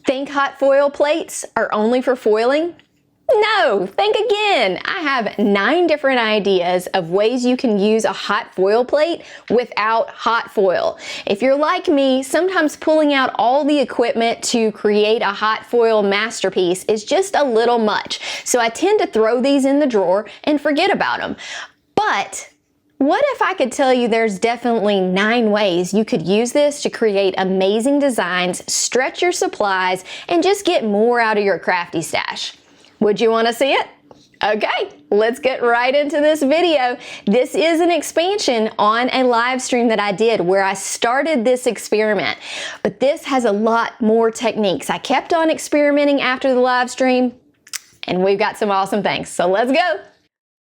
Think hot foil plates are only for foiling? No, think again. I have 9 different ideas of ways you can use a hot foil plate without hot foil. If you're like me, sometimes pulling out all the equipment to create a hot foil masterpiece is just a little much. So I tend to throw these in the drawer and forget about them. But what if I could tell you there's definitely 9 ways you could use this to create amazing designs, stretch your supplies, and just get more out of your crafty stash? Would you want to see it? Okay, let's get right into this video. This is an expansion on a live stream that I did where I started this experiment, but this has a lot more techniques. I kept on experimenting after the live stream, and we've got some awesome things, so let's go.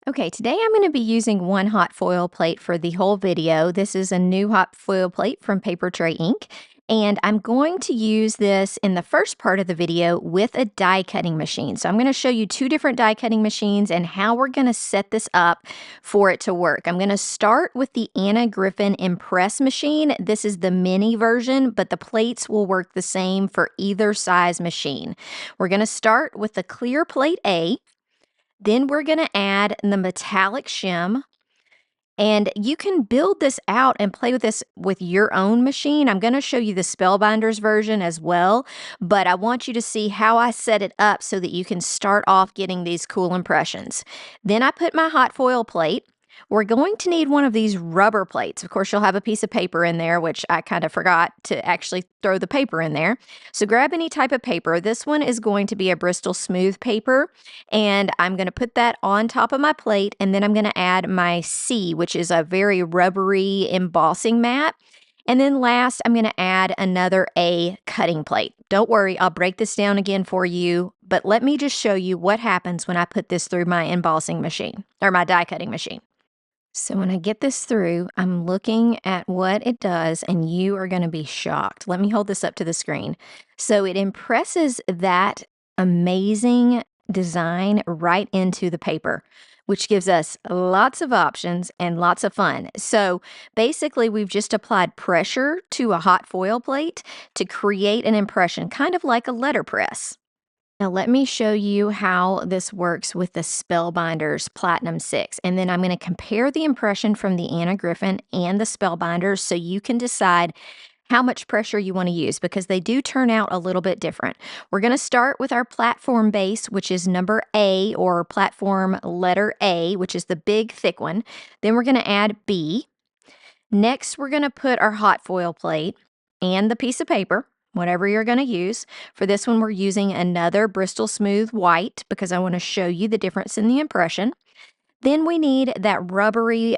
Okay, today I'm going to be using one hot foil plate for the whole video. This is a new hot foil plate from Paper Tray Inc. And I'm going to use this in the first part of the video with a die cutting machine. So I'm going to show you 2 different die cutting machines and how we're going to set this up for it to work. I'm going to start with the Anna Griffin Impress machine. This is the mini version, but the plates will work the same for either size machine. We're going to start with the clear plate A. Then we're going to add the metallic shim. And you can build this out and play with this with your own machine. I'm going to show you the Spellbinders version as well, but I want you to see how I set it up so that you can start off getting these cool impressions. Then I put my hot foil plate. We're going to need one of these rubber plates. Of course, you'll have a piece of paper in there, which I kind of forgot to actually throw the paper in there. So grab any type of paper. This one is going to be a Bristol Smooth paper, and I'm going to put that on top of my plate, and then I'm going to add my C, which is a very rubbery embossing mat. And then last, I'm going to add another A cutting plate. Don't worry, I'll break this down again for you, but let me just show you what happens when I put this through my embossing machine, or my die cutting machine. So when I get this through, I'm looking at what it does, and you are going to be shocked. Let me hold this up to the screen. So it impresses that amazing design right into the paper, which gives us lots of options and lots of fun. So basically, we've just applied pressure to a hot foil plate to create an impression, kind of like a letterpress. Now let me show you how this works with the Spellbinders Platinum 6, and then I'm going to compare the impression from the Anna Griffin and the Spellbinders so you can decide how much pressure you want to use, because they do turn out a little bit different. We're going to start with our platform base, which is number A, or platform letter A, which is the big thick one. Then we're going to add B. Next, we're going to put our hot foil plate and the piece of paper, whatever you're going to use. For this one, we're using another Bristol Smooth white because I want to show you the difference in the impression. Then we need that rubbery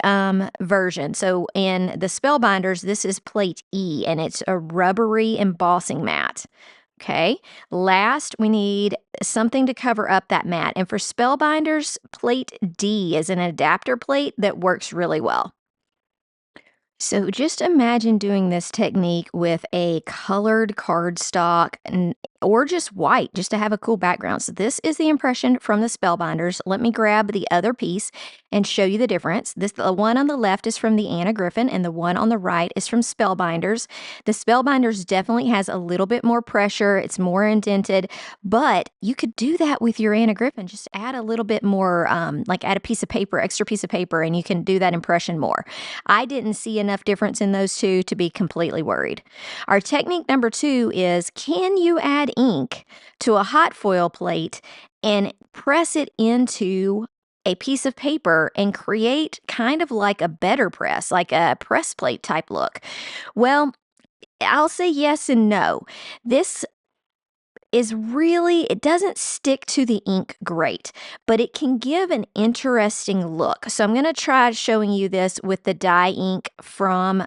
version. So in the Spellbinders, this is plate E, and it's a rubbery embossing mat. Okay, last we need something to cover up that mat. And for Spellbinders, plate D is an adapter plate that works really well. So just imagine doing this technique with a colored cardstock or just white, just to have a cool background. So this is the impression from the Spellbinders. Let me grab the other piece and show you the difference. The one on the left is from the Anna Griffin, and the one on the right is from Spellbinders. The Spellbinders definitely has a little bit more pressure. It's more indented, but you could do that with your Anna Griffin. Just add a little bit more, like add a piece of paper, extra piece of paper, and you can do that impression more. I didn't see enough difference in those two to be completely worried. Our technique number 2 is, can you add ink to a hot foil plate and press it into a piece of paper and create kind of like a better press, like a press plate type look? Well, I'll say yes and no. This is really, it doesn't stick to the ink great, but it can give an interesting look. So I'm going to try showing you this with the dye ink from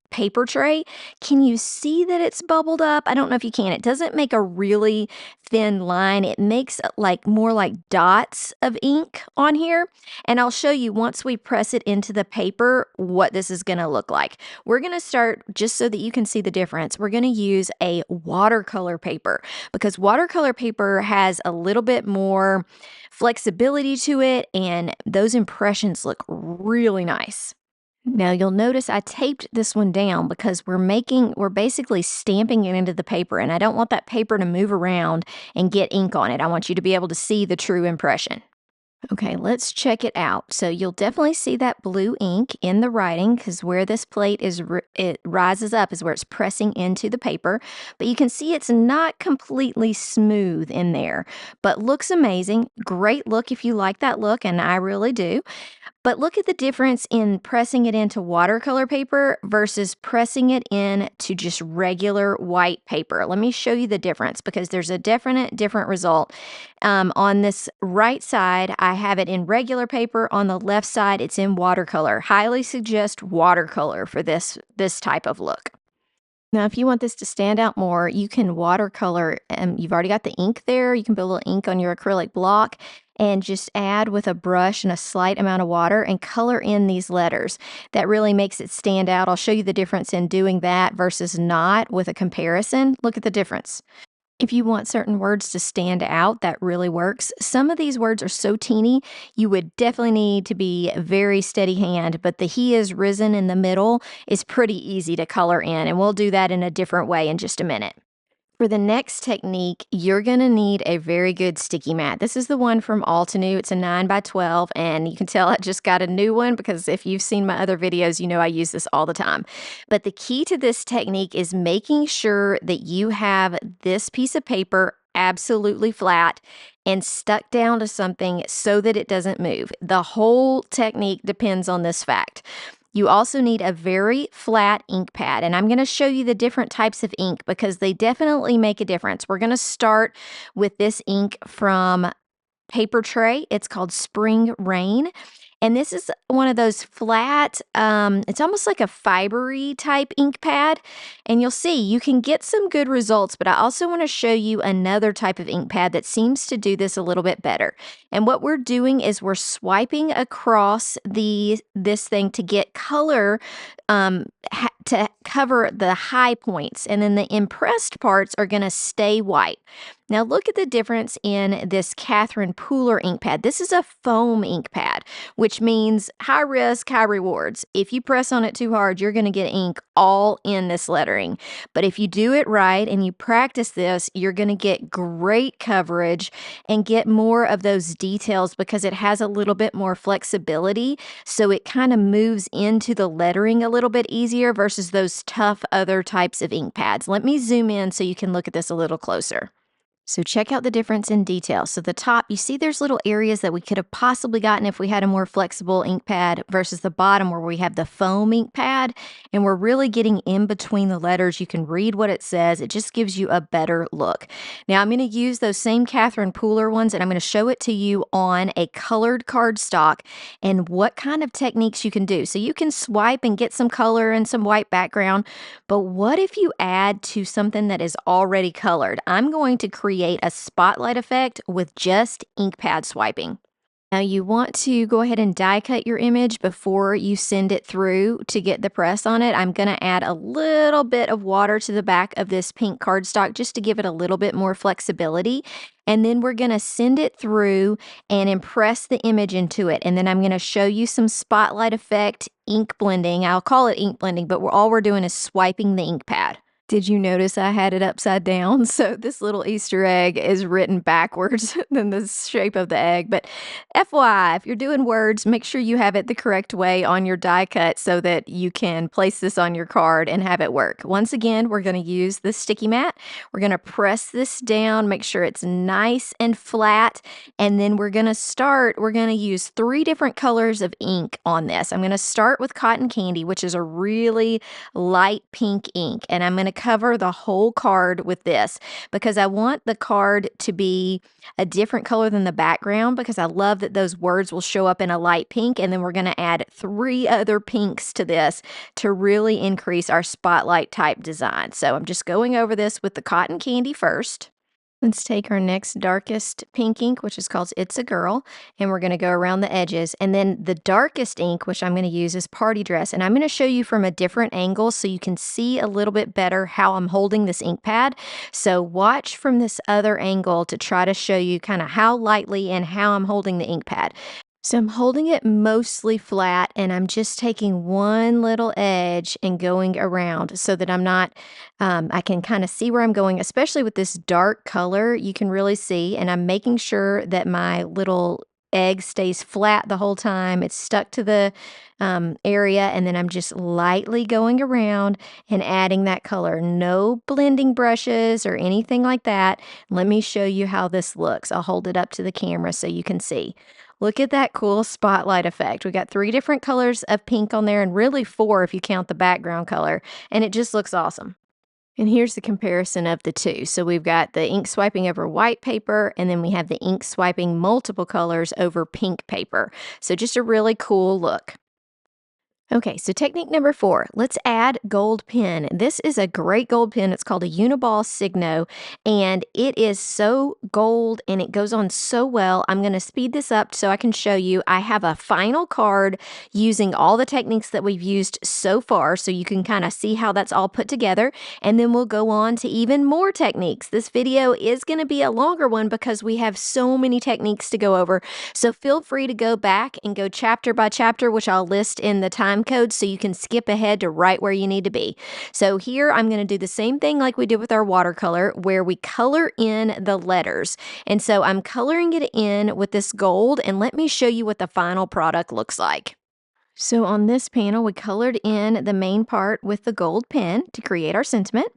Paper Tray. Can you see that it's bubbled up? I don't know if you can. It doesn't make a really thin line. It makes like more like dots of ink on here. And I'll show you once we press it into the paper what this is going to look like. We're going to start, just so that you can see the difference, we're going to use a watercolor paper, because watercolor paper has a little bit more flexibility to it, and those impressions look really nice. Now you'll notice I taped this one down because we're basically stamping it into the paper, and I don't want that paper to move around and get ink on it. I want you to be able to see the true impression. Okay, let's check it out. So you'll definitely see that blue ink in the writing because where this plate it rises up is where it's pressing into the paper. But you can see it's not completely smooth in there, but looks amazing. Great look if you like that look, and I really do. But look at the difference in pressing it into watercolor paper versus pressing it into just regular white paper. Let me show you the difference because there's a definite different result. On this right side, I have it in regular paper. On the left side, it's in watercolor. Highly suggest watercolor for this type of look. Now, if you want this to stand out more, you can watercolor. You've already got the ink there. You can put a little ink on your acrylic block and just add with a brush and a slight amount of water and color in these letters. That really makes it stand out. I'll show you the difference in doing that versus not with a comparison. Look at the difference. If you want certain words to stand out, that really works. Some of these words are so teeny, you would definitely need to be very steady hand, but the he is risen in the middle is pretty easy to color in, and we'll do that in a different way in just a minute. For the next technique, you're going to need a very good sticky mat. This is the one from Altenew. It's a 9x12, and you can tell I just got a new one because if you've seen my other videos, you know I use this all the time. But the key to this technique is making sure that you have this piece of paper absolutely flat and stuck down to something so that it doesn't move. The whole technique depends on this fact. You also need a very flat ink pad, and I'm going to show you the different types of ink because they definitely make a difference. We're going to start with this ink from Paper Tray. It's called Spring Rain. And this is one of those flat, it's almost like a fibery type ink pad. And you'll see you can get some good results, but I also want to show you another type of ink pad that seems to do this a little bit better. And what we're doing is we're swiping across this thing to get color to cover the high points. And then the impressed parts are going to stay white. Now look at the difference in this Catherine Pooler ink pad. This is a foam ink pad, which means high risk, high rewards. If you press on it too hard, you're going to get ink all in this lettering. But if you do it right and you practice this, you're going to get great coverage and get more of those details because it has a little bit more flexibility. So it kind of moves into the lettering a little bit easier versus those tough other types of ink pads. Let me zoom in so you can look at this a little closer. So check out the difference in detail. So the top, you see there's little areas that we could have possibly gotten if we had a more flexible ink pad versus the bottom where we have the foam ink pad. And we're really getting in between the letters. You can read what it says. It just gives you a better look. Now I'm going to use those same Catherine Pooler ones and I'm going to show it to you on a colored cardstock and what kind of techniques you can do. So you can swipe and get some color and some white background. But what if you add to something that is already colored? I'm going to create a spotlight effect with just ink pad swiping. Now you want to go ahead and die cut your image before you send it through to get the press on it. I'm going to add a little bit of water to the back of this pink cardstock just to give it a little bit more flexibility. And then we're going to send it through and impress the image into it. And then I'm going to show you some spotlight effect ink blending. I'll call it ink blending, but all we're doing is swiping the ink pad. Did you notice I had it upside down? So this little Easter egg is written backwards than the shape of the egg. But FYI, if you're doing words, make sure you have it the correct way on your die cut so that you can place this on your card and have it work. Once again, we're going to use the sticky mat. We're going to press this down, make sure it's nice and flat. And then we're going to use 3 different colors of ink on this. I'm going to start with Cotton Candy, which is a really light pink ink. And I'm going to cover the whole card with this because I want the card to be a different color than the background because I love that those words will show up in a light pink. And then we're going to add 3 other pinks to this to really increase our spotlight type design. So I'm just going over this with the Cotton Candy first. Let's take our next darkest pink ink, which is called It's a Girl, and we're going to go around the edges. And then the darkest ink, which I'm going to use, is Party Dress. And I'm going to show you from a different angle so you can see a little bit better how I'm holding this ink pad. So watch from this other angle to try to show you kind of how lightly and how I'm holding the ink pad. So I'm holding it mostly flat and I'm just taking one little edge and going around so that I'm not, I can kind of see where I'm going, especially with this dark color, you can really see. And I'm making sure that my little egg stays flat the whole time. It's stuck to the area. And then I'm just lightly going around and adding that color. No blending brushes or anything like that. Let me show you how this looks. I'll hold it up to the camera so you can see. Look at that cool spotlight effect. We got 3 different colors of pink on there and really 4 if you count the background color, and it just looks awesome. And here's the comparison of the two. So we've got the ink swiping over white paper, and then we have the ink swiping multiple colors over pink paper. So just a really cool look. Okay, so technique number 4, let's add gold pen. This is a great gold pen. It's called a Uniball Signo, and it is so gold and it goes on so well. I'm going to speed this up so I can show you. I have a final card using all the techniques that we've used so far, so you can kind of see how that's all put together, and then we'll go on to even more techniques. This video is going to be a longer one because we have so many techniques to go over, so feel free to go back and go chapter by chapter, which I'll list in the time code so you can skip ahead to right where you need to be. So here I'm going to do the same thing like we did with our watercolor, where we color in the letters. And so I'm coloring it in with this gold, and let me show you what the final product looks like. So on this panel, we colored in the main part with the gold pen to create our sentiment.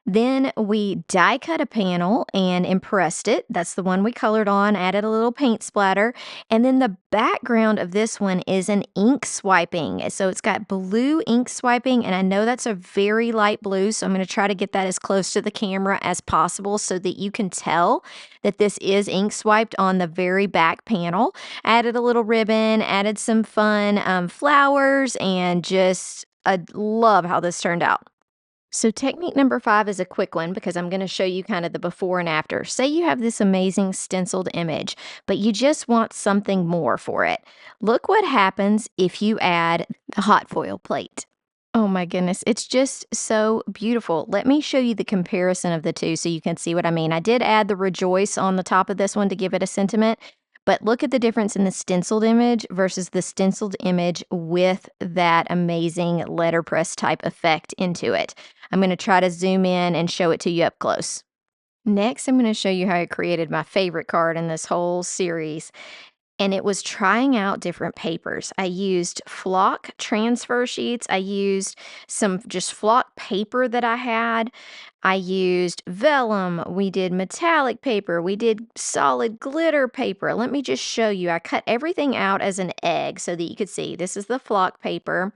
Then we die cut a panel and impressed it. That's the one we colored on, added a little paint splatter. And then the background of this one is an ink swiping. So it's got blue ink swiping, and I know that's a very light blue, so I'm going to try to get that as close to the camera as possible so that you can tell that this is ink swiped on the very back panel. Added a little ribbon, added some fun flowers, and just I love how this turned out. So technique number 5 is a quick one because I'm going to show you kind of the before and after. Say you have this amazing stenciled image, but you just want something more for it. Look what happens if you add the hot foil plate. Oh my goodness, it's just so beautiful. Let me show you the comparison of the two so you can see what I mean. I did add the rejoice on the top of this one to give it a sentiment, but look at the difference in the stenciled image versus the stenciled image with that amazing letterpress type effect into it. I'm going to try to zoom in and show it to you up close. Next, I'm going to show you how I created my favorite card in this whole series, and it was trying out different papers. I used flock transfer sheets. I used some just flock paper that I had. I used vellum. We did metallic paper. We did solid glitter paper. Let me just show you. I cut everything out as an egg so that you could see. This is the flock paper.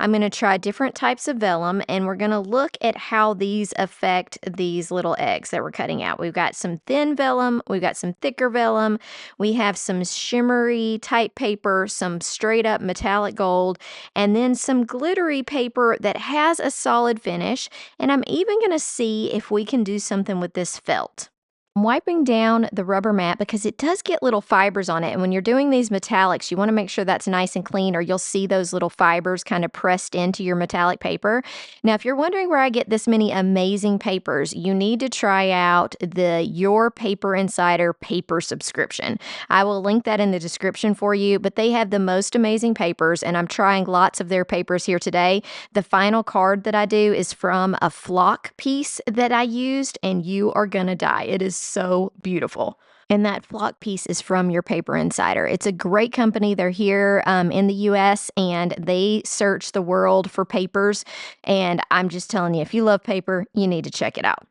I'm going to try different types of vellum, and we're going to look at how these affect these little eggs that we're cutting out. We've got some thin vellum, we've got some thicker vellum, we have some shimmery type paper, some straight up metallic gold, and then some glittery paper that has a solid finish. And I'm even going to see if we can do something with this felt. I'm wiping down the rubber mat because it does get little fibers on it. And when you're doing these metallics, you want to make sure that's nice and clean, or you'll see those little fibers kind of pressed into your metallic paper. Now, if you're wondering where I get this many amazing papers, you need to try out the Your Paper Insider paper subscription. I will link that in the description for you, but they have the most amazing papers, and I'm trying lots of their papers here today. The final card that I do is from a flock piece that I used, and you are going to die. It is so beautiful. And that flock piece is from Your Paper Insider. It's a great company. They're here in the US, and they search the world for papers. And I'm just telling you, if you love paper, you need to check it out.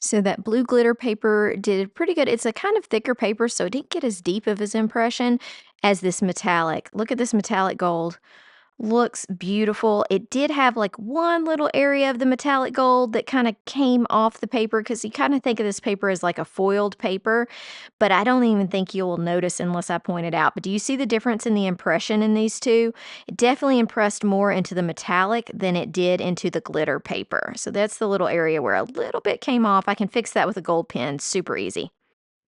So that blue glitter paper did pretty good. It's a kind of thicker paper, so it didn't get as deep of his impression as this metallic. Look at this metallic gold. Looks beautiful. It did have like one little area of the metallic gold that kind of came off the paper, because you kind of think of this paper as like a foiled paper, but I don't even think you'll notice unless I point it out. But do you see the difference in the impression in these two? It definitely impressed more into the metallic than it did into the glitter paper. So that's the little area where a little bit came off. I can fix that with a gold pen, super easy.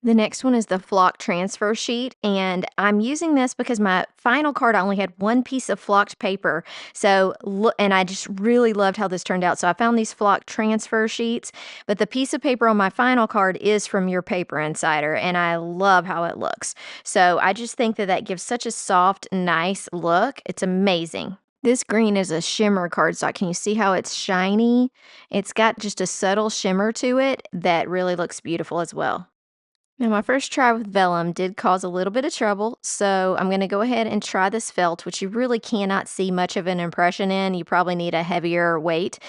The next one is the flock transfer sheet, and I'm using this because my final card I only had one piece of flocked paper. So, and I just really loved how this turned out. So I found these flock transfer sheets, but the piece of paper on my final card is from Your Paper Insider, and I love how it looks. So I just think that that gives such a soft, nice look. It's amazing. This green is a shimmer cardstock. Can you see how it's shiny? It's got just a subtle shimmer to it that really looks beautiful as well. Now, my first try with vellum did cause a little bit of trouble, so I'm going to go ahead and try this felt, which you really cannot see much of an impression in. You probably need a heavier weight.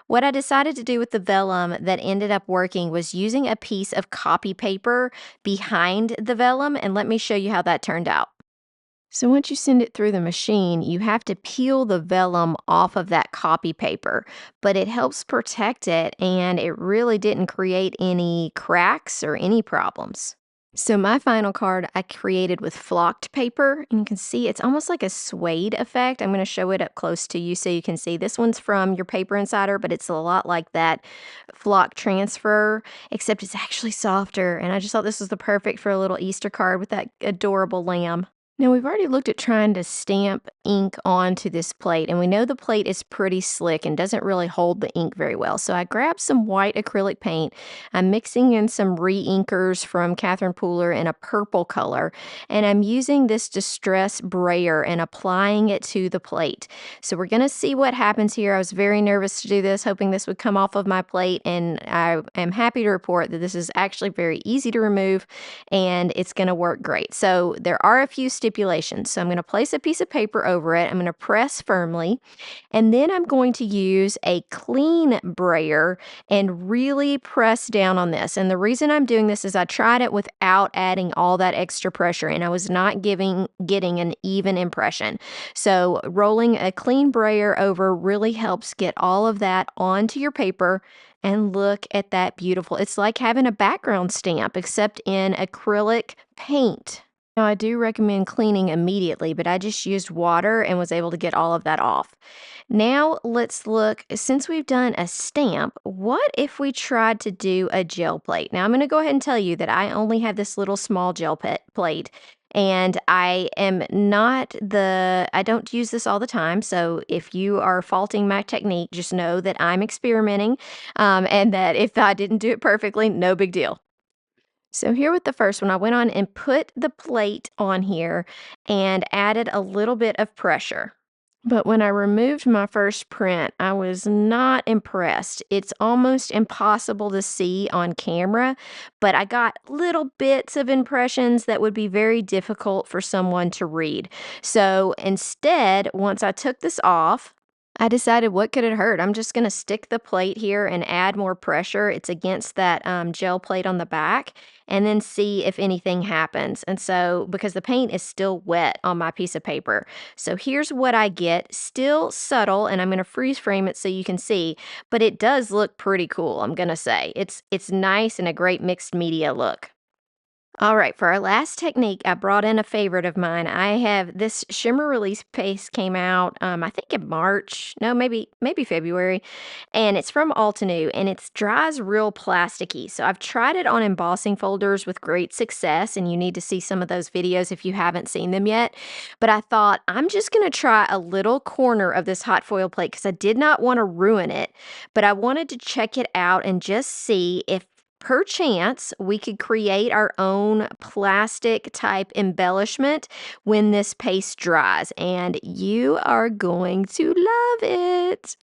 What I decided to do with the vellum that ended up working was using a piece of copy paper behind the vellum, and let me show you how that turned out. So once you send it through the machine, you have to peel the vellum off of that copy paper, but it helps protect it and it really didn't create any cracks or any problems. So my final card I created with flocked paper, and you can see it's almost like a suede effect. I'm going to show it up close to you so you can see. This one's from Your Paper Insider, but it's a lot like that flock transfer, except it's actually softer. And I just thought this was the perfect for a little Easter card with that adorable lamb. Now, we've already looked at trying to stamp ink onto this plate, and we know the plate is pretty slick and doesn't really hold the ink very well. So I grabbed some white acrylic paint. I'm mixing in some re-inkers from Catherine Pooler in a purple color, and I'm using this Distress brayer and applying it to the plate. So we're going to see what happens here. I was very nervous to do this, hoping this would come off of my plate, and I am happy to report that this is actually very easy to remove, and it's going to work great. So there are a few stipulations. So I'm going to place a piece of paper over it. I'm going to press firmly, and then I'm going to use a clean brayer and really press down on this. And the reason I'm doing this is I tried it without adding all that extra pressure, and I was not getting an even impression. So rolling a clean brayer over really helps get all of that onto your paper. And look at that beautiful. It's like having a background stamp, except in acrylic paint. Now, I do recommend cleaning immediately, but I just used water and was able to get all of that off. Now, let's look, since we've done a stamp, what if we tried to do a gel plate? Now, I'm going to go ahead and tell you that I only have this little small gel plate, and I don't use this all the time. So if you are faulting my technique, just know that I'm experimenting, and that if I didn't do it perfectly, no big deal. So here with the first one, I went on and put the plate on here and added a little bit of pressure. But when I removed my first print, I was not impressed. It's almost impossible to see on camera, but I got little bits of impressions that would be very difficult for someone to read. So instead, once I took this off, I decided, what could it hurt? I'm just going to stick the plate here and add more pressure. It's against that gel plate on the back, and then see if anything happens. And so, because the paint is still wet on my piece of paper. So here's what I get. Still subtle, and I'm going to freeze frame it so you can see, but it does look pretty cool, I'm going to say. It's nice and a great mixed media look. All right, for our last technique, I brought in a favorite of mine. I have this shimmer release paste came out, I think in March, no, maybe February, and it's from Altenew, and it dries real plasticky. So I've tried it on embossing folders with great success, and you need to see some of those videos if you haven't seen them yet. But I thought I'm just going to try a little corner of this hot foil plate because I did not want to ruin it, but I wanted to check it out and just see if perchance we could create our own plastic type embellishment when this paste dries, and you are going to love it.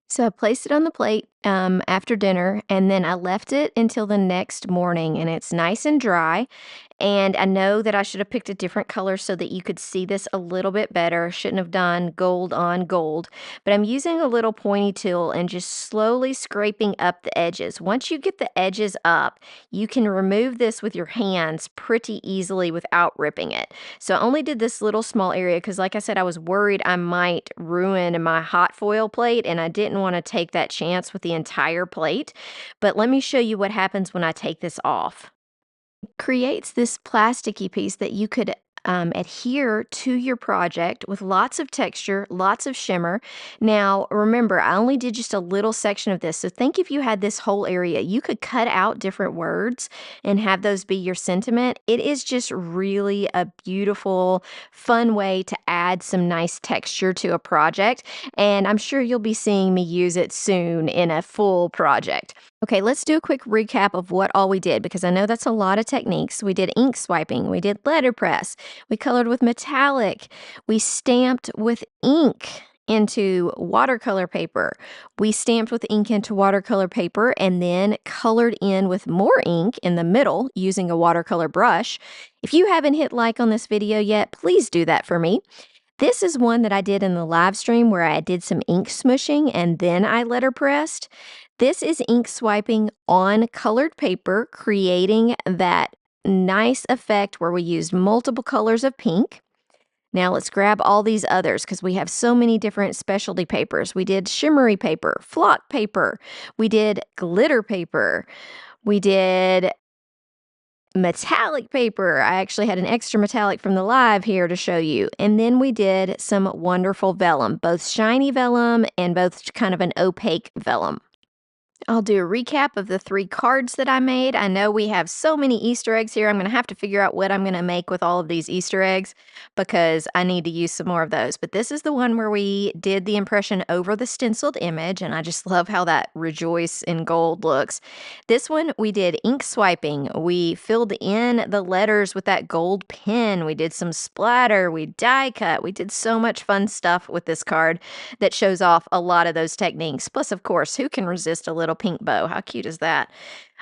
So I placed it on the plate after dinner, and then I left it until the next morning, and it's nice and dry. And I know that I should have picked a different color so that you could see this a little bit better. Shouldn't have done gold on gold, but I'm using a little pointy tool and just slowly scraping up the edges. Once you get the edges up, you can remove this with your hands pretty easily without ripping it. So I only did this little small area because, like I said, I was worried I might ruin my hot foil plate, and I didn't want to take that chance with the entire plate. But let me show you what happens when I take this off. Creates this plasticky piece that you could adhere to your project with lots of texture, lots of shimmer. Now, remember, I only did just a little section of this, so think if you had this whole area, you could cut out different words and have those be your sentiment. It is just really a beautiful, fun way to add some nice texture to a project, and I'm sure you'll be seeing me use it soon in a full project. Okay, let's do a quick recap of what all we did, because I know that's a lot of techniques. We did ink swiping, we did letterpress, we colored with metallic, we stamped with ink into watercolor paper. We stamped with ink into watercolor paper and then colored in with more ink in the middle using a watercolor brush. If you haven't hit like on this video yet, please do that for me. This is one that I did in the live stream where I did some ink smushing and then I letterpressed. This is ink swiping on colored paper, creating that nice effect where we used multiple colors of pink. Now let's grab all these others because we have so many different specialty papers. We did shimmery paper, flock paper, we did glitter paper, we did metallic paper. I actually had an extra metallic from the live here to show you. And then we did some wonderful vellum, both shiny vellum and both kind of an opaque vellum. I'll do a recap of the 3 cards that I made. I know we have so many Easter eggs here. I'm going to have to figure out what I'm going to make with all of these Easter eggs because I need to use some more of those. But this is the one where we did the impression over the stenciled image, and I just love how that rejoice in gold looks. This one, we did ink swiping. We filled in the letters with that gold pen. We did some splatter. We die cut. We did so much fun stuff with this card that shows off a lot of those techniques. Plus, of course, who can resist a little pink bow? How cute is that?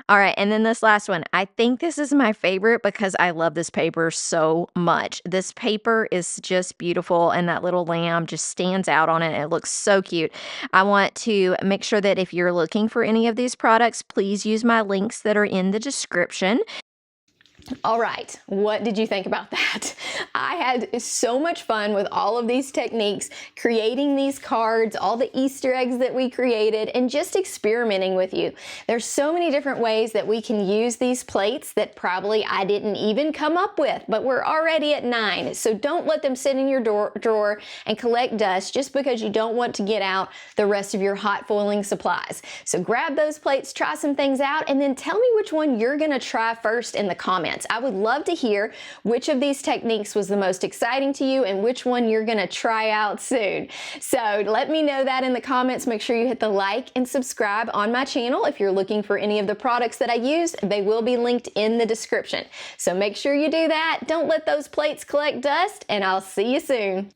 All right, and then this last one. I think this is my favorite because I love this paper so much. This paper is just beautiful, and that little lamb just stands out on it. It looks so cute. I want to make sure that if you're looking for any of these products, please use my links that are in the description. All right, what did you think about that? I had so much fun with all of these techniques, creating these cards, all the Easter eggs that we created, and just experimenting with you. There's so many different ways that we can use these plates that probably I didn't even come up with, but we're already at 9. So don't let them sit in your drawer and collect dust just because you don't want to get out the rest of your hot foiling supplies. So grab those plates, try some things out, and then tell me which one you're gonna try first in the comments. I would love to hear which of these techniques was the most exciting to you and which one you're going to try out soon. So let me know that in the comments. Make sure you hit the like and subscribe on my channel. If you're looking for any of the products that I use, they will be linked in the description. So make sure you do that. Don't let those plates collect dust, and I'll see you soon.